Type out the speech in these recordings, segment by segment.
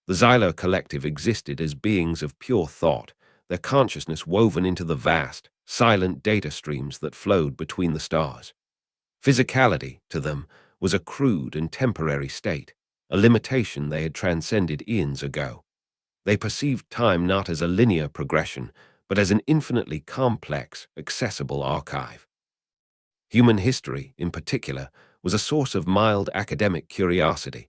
The Xylar Collective existed as beings of pure thought, their consciousness woven into the vast, silent data streams that flowed between the stars. Physicality, to them, was a crude and temporary state, a limitation they had transcended eons ago. They perceived time not as a linear progression, but as an infinitely complex, accessible archive. Human history, in particular, was a source of mild academic curiosity,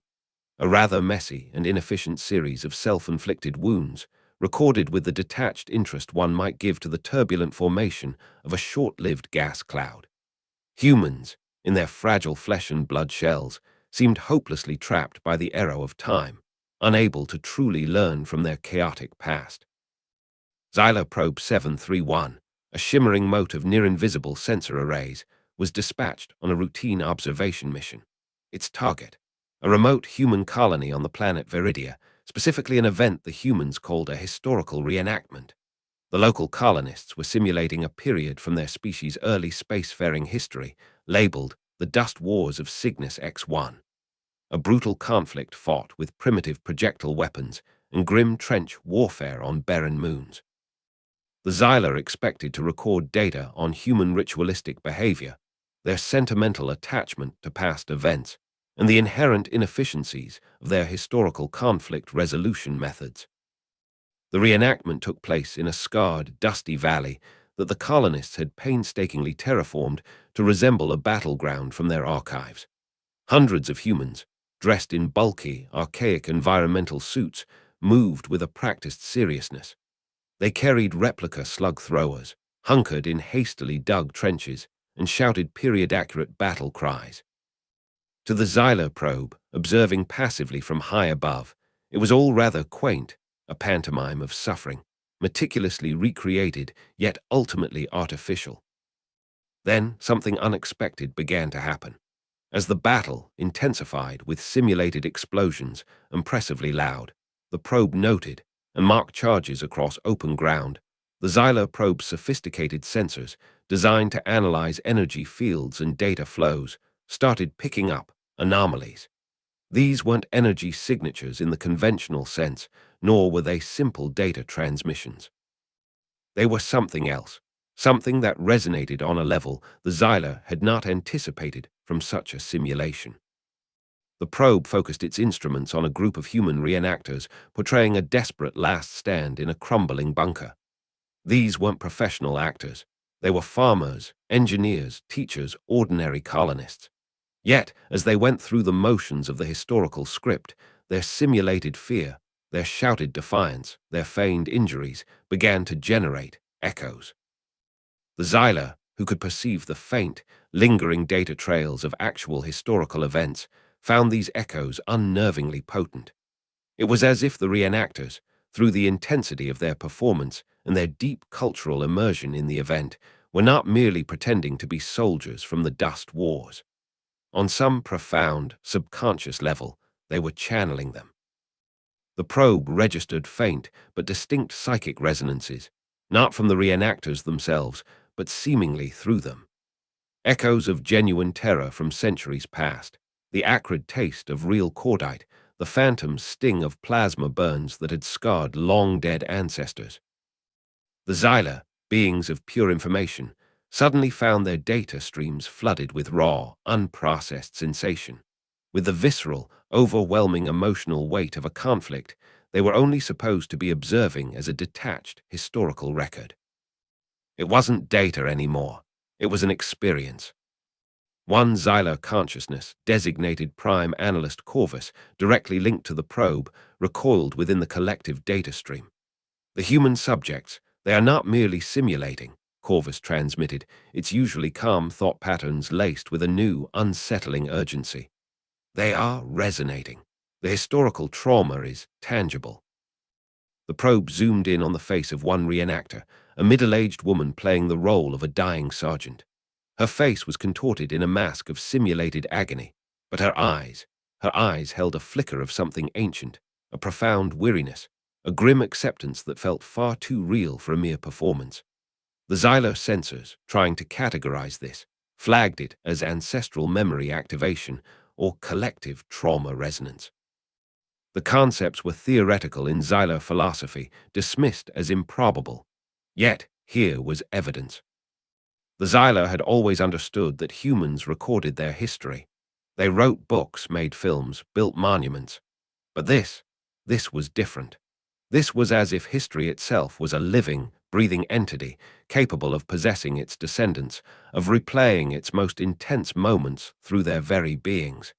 a rather messy and inefficient series of self-inflicted wounds, recorded with the detached interest one might give to the turbulent formation of a short-lived gas cloud. Humans, in their fragile flesh and blood shells, seemed hopelessly trapped by the arrow of time, unable to truly learn from their chaotic past. Xylar Probe 731, a shimmering mote of near-invisible sensor arrays, was dispatched on a routine observation mission. Its target, a remote human colony on the planet Viridia, specifically an event the humans called a historical reenactment. The local colonists were simulating a period from their species' early spacefaring history, labeled the Dust Wars of Cygnus X1, a brutal conflict fought with primitive projectile weapons and grim trench warfare on barren moons. The Xylar expected to record data on human ritualistic behavior, their sentimental attachment to past events, and the inherent inefficiencies of their historical conflict resolution methods. The reenactment took place in a scarred, dusty valley that the colonists had painstakingly terraformed to resemble a battleground from their archives. Hundreds of humans, dressed in bulky, archaic environmental suits, moved with a practiced seriousness. They carried replica slug throwers, hunkered in hastily dug trenches, and shouted period-accurate battle cries. To the Xylar probe, observing passively from high above, it was all rather quaint, a pantomime of suffering, meticulously recreated, yet ultimately artificial. Then something unexpected began to happen. As the battle intensified with simulated explosions, impressively loud, the probe noted and marked charges across open ground. The Xylar probe's sophisticated sensors, designed to analyze energy fields and data flows, started picking up anomalies. These weren't energy signatures in the conventional sense, nor were they simple data transmissions. They were something else, something that resonated on a level the Xylar had not anticipated from such a simulation. The probe focused its instruments on a group of human reenactors portraying a desperate last stand in a crumbling bunker. These weren't professional actors. They were farmers, engineers, teachers, ordinary colonists. Yet, as they went through the motions of the historical script, their simulated fear, their shouted defiance, their feigned injuries began to generate echoes. The Xylar, who could perceive the faint, lingering data trails of actual historical events, found these echoes unnervingly potent. It was as if the reenactors, through the intensity of their performance and their deep cultural immersion in the event, were not merely pretending to be soldiers from the dust wars. On some profound, subconscious level, they were channeling them. The probe registered faint but distinct psychic resonances, not from the reenactors themselves, but seemingly through them. Echoes of genuine terror from centuries past, the acrid taste of real cordite, the phantom sting of plasma burns that had scarred long-dead ancestors. The Xylar, beings of pure information, suddenly found their data streams flooded with raw, unprocessed sensation. With the visceral, overwhelming emotional weight of a conflict, they were only supposed to be observing as a detached historical record. It wasn't data anymore. It was an experience. One Xylar consciousness, designated Prime Analyst Corvus, directly linked to the probe, recoiled within the collective data stream. The human subjects, they are not merely simulating, Corvus transmitted, its usually calm thought patterns laced with a new, unsettling urgency. They are resonating. The historical trauma is tangible. The probe zoomed in on the face of one reenactor, a middle-aged woman playing the role of a dying sergeant. Her face was contorted in a mask of simulated agony, but her eyes held a flicker of something ancient, a profound weariness, a grim acceptance that felt far too real for a mere performance. The Xylar sensors, trying to categorize this, flagged it as ancestral memory activation or collective trauma resonance. The concepts were theoretical in Xylar philosophy, dismissed as improbable. Yet, here was evidence. The Xylar had always understood that humans recorded their history. They wrote books, made films, built monuments. But this was different. This was as if history itself was a living, breathing entity capable of possessing its descendants, of replaying its most intense moments through their very beings.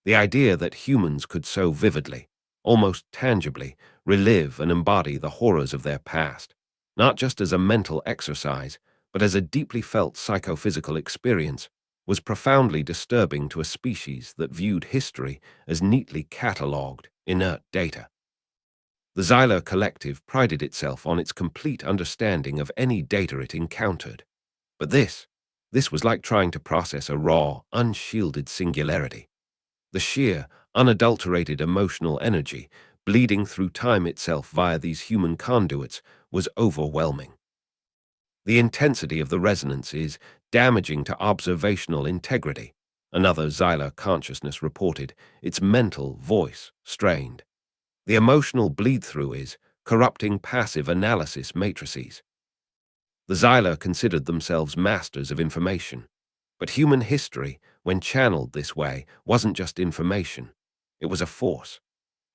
The idea that humans could so vividly, almost tangibly, relive and embody the horrors of their past, not just as a mental exercise, but as a deeply felt psychophysical experience, was profoundly disturbing to a species that viewed history as neatly catalogued, inert data. The Xylar Collective prided itself on its complete understanding of any data it encountered. But this was like trying to process a raw, unshielded singularity. The sheer, unadulterated emotional energy, bleeding through time itself via these human conduits, was overwhelming. The intensity of the resonance is damaging to observational integrity, another Xylar consciousness reported, its mental voice strained. The emotional bleed-through is corrupting passive analysis matrices. The Xylar considered themselves masters of information. But human history, when channeled this way, wasn't just information. It was a force,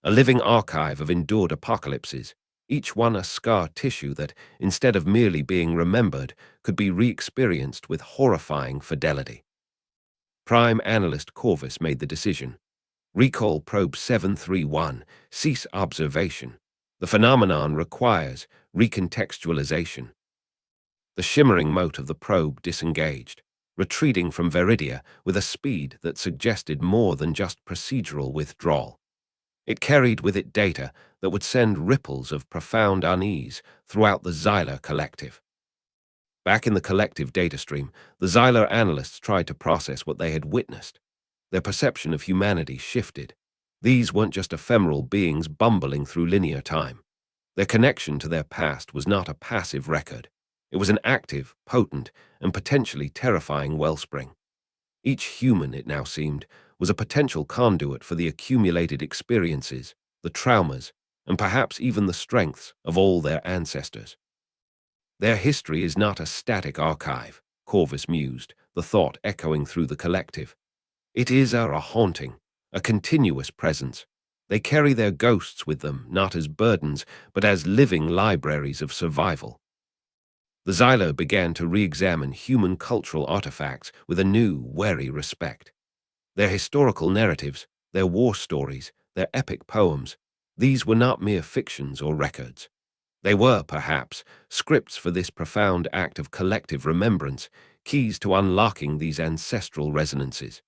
a living archive of endured apocalypses, each one a scar tissue that, instead of merely being remembered, could be re-experienced with horrifying fidelity. Prime Analyst Corvus made the decision. Recall Probe 731, cease observation. The phenomenon requires recontextualization. The shimmering mote of the probe disengaged, retreating from Veridia with a speed that suggested more than just procedural withdrawal. It carried with it data that would send ripples of profound unease throughout the Xylar Collective. Back in the collective data stream, the Xylar analysts tried to process what they had witnessed. Their perception of humanity shifted. These weren't just ephemeral beings bumbling through linear time. Their connection to their past was not a passive record. It was an active, potent, and potentially terrifying wellspring. Each human, it now seemed, was a potential conduit for the accumulated experiences, the traumas, and perhaps even the strengths of all their ancestors. Their history is not a static archive, Corvus mused, the thought echoing through the collective. It is a haunting, a continuous presence. They carry their ghosts with them, not as burdens, but as living libraries of survival. The Xylar began to re-examine human cultural artifacts with a new, wary respect. Their historical narratives, their war stories, their epic poems, these were not mere fictions or records. They were, perhaps, scripts for this profound act of collective remembrance, keys to unlocking these ancestral resonances.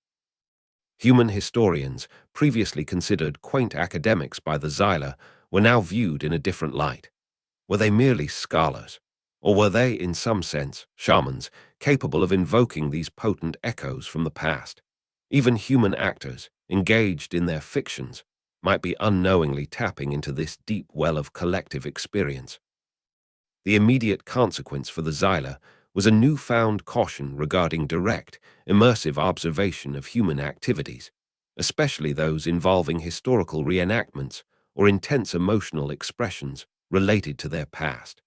Human historians, previously considered quaint academics by the Xylar, were now viewed in a different light. Were they merely scholars? Or were they, in some sense, shamans, capable of invoking these potent echoes from the past? Even human actors, engaged in their fictions, might be unknowingly tapping into this deep well of collective experience. The immediate consequence for the Xylar was a newfound caution regarding direct, immersive observation of human activities, especially those involving historical reenactments or intense emotional expressions related to their past.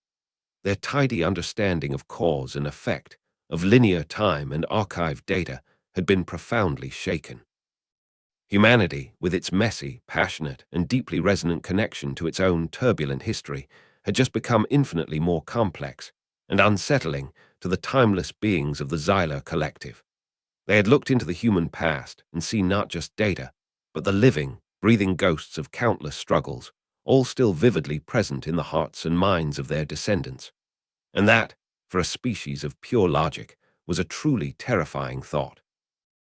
Their tidy understanding of cause and effect, of linear time and archived data, had been profoundly shaken. Humanity, with its messy, passionate, and deeply resonant connection to its own turbulent history, had just become infinitely more complex and unsettling to the timeless beings of the Xylar Collective. They had looked into the human past and seen not just data, but the living, breathing ghosts of countless struggles, all still vividly present in the hearts and minds of their descendants. And that, for a species of pure logic, was a truly terrifying thought.